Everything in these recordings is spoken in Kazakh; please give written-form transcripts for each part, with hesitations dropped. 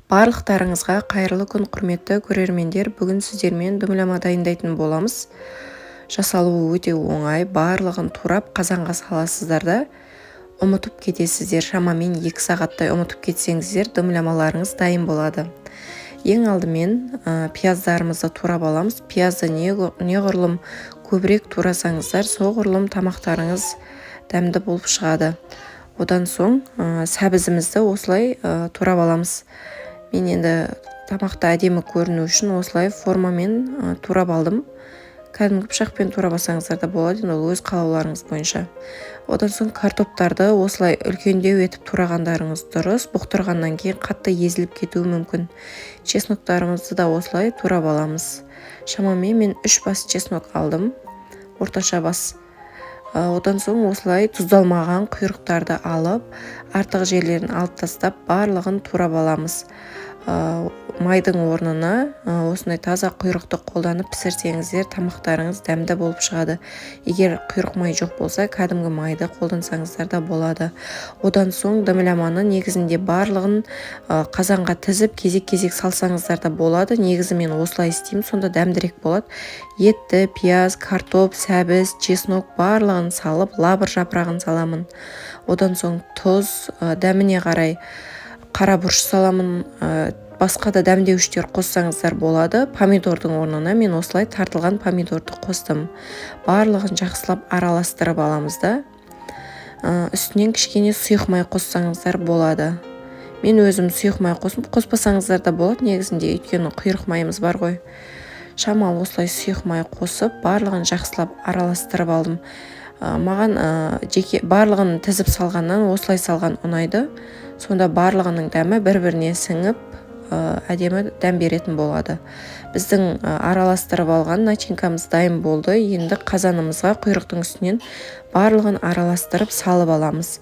Барлықтарыңызға қайырлы күн, құрметті көрермендер. Бүгін сіздермен дүмлама дайындайтын боламыз. Жасалуы өте оңай, барлығын турап қазанға саласыздар да ұмытып кетесіздер. Шамамен 2 сағаттай ұмытып кетсеңіздер, дүмлямаларыңыз дайын болады. Ең алдымен пияздарымызды турап аламыз. Пиязды неғұрлым көбірек турасаңыздар, соғұрлым тамақтарыңыз дәмді болып шығады. Одан соң сәбізімізді осылай турап аламыз. Мен енді тамақты әдемі көріну үшін осылай формамен турап алдым. Кәдімгі пышақпен турап алсаңыздар да болады, ол өз қалауларыңыз бойынша. Одан соң картоптарды осылай үлкендеу етіп турағандарыңыз дұрыс. Бұқтырғаннан кейін қатты езіліп кетуі мүмкін. Чесноктарымызды да осылай турап аламыз. Шамамен мен 3 бас чеснок алдым, орташа бас. Одан соң осылай тұздалмаған құйрықтарды алып, артық жерлерін алып тастап, барлығын турап аламыз. Майдың орнына осындай таза құйрықты қолданып пісірсеңіздер, тамақтарыңыз дәмді болып шығады. Егер құйрық май жоқ болса, кәдімгі майды қолдансаңыздар да болады. Одан соң дүмляманы негізінде барлығын қазанға тізіп, кезек-кезек салсаңыздар да болады. Негізі мен осылай істеймін, сонда дәмдірек болады. Етті, пияз, картоп, сәбіз, чеснок барлығын салып, лабыр жапырағын саламын. Одан соң тұз, дәміне қарай қара бұрыш саламын. Басқа да дәмдеуіштер қоссаңыздар болады. Помидордың орнына мен осылай тартылған помидорды қостым. Барлығын жақсылап араластырып аламыз да. Үстінен кішкене сұйық май қоссаңыздар болады. Мен өзім сұйық май қоспасаңыздар да болады негізінде, өйткені құйрық майымыз бар ғой. Шамалы осылай сұйық май қосып, барлығын жақсылап араластырып алдым. Маған барлығын тізіп салғаннан осылай салған ұнайды. Сонда барлығының дәмі бір-біріне сіңіп, әдемі дәм беретін болады. Біздің араластырып алған начинкамыз дайын болды. Енді қазанымызға құйрықтың үстінен барлығын араластырып салып аламыз.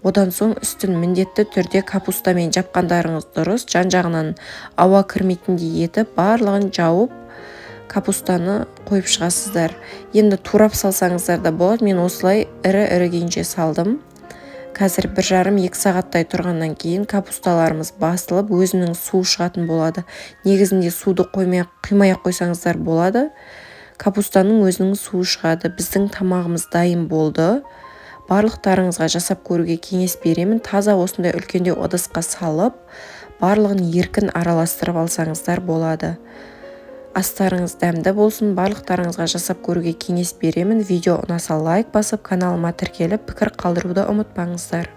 Одан соң үстін міндетті түрде капустамен жапқандарыңыз дұрыс. Жан-жағынан ауа кірмейтіндей етіп, барлығын жауып, капустаны қойып шығасыздар. Енді турап салсаңыздар да болады. Мен осылай ірі-ірі күйінше салдым. Қазір 1,5-2 сағаттай тұрғаннан кейін капусталарымыз басылып, өзінің су шығатын болады. Негізінде суды қимай-ақ қойсаңыздар болады. Капустаның өзінің суы шығады. Біздің тамағымыз дайын болды. Барлықтарыңызға жасап көруге кеңес беремін. Таза осындай үлкендеу ыдысқа салып, барлығын еркін араластырып алсаңыздар болады. Астарыңыз дәмді болсын. Барлықтарыңызға жасап көруге кеңес беремін. Видео ұнаса лайк басып, каналыма тіркеліп, пікір қалдыруды ұмытпаңыздар.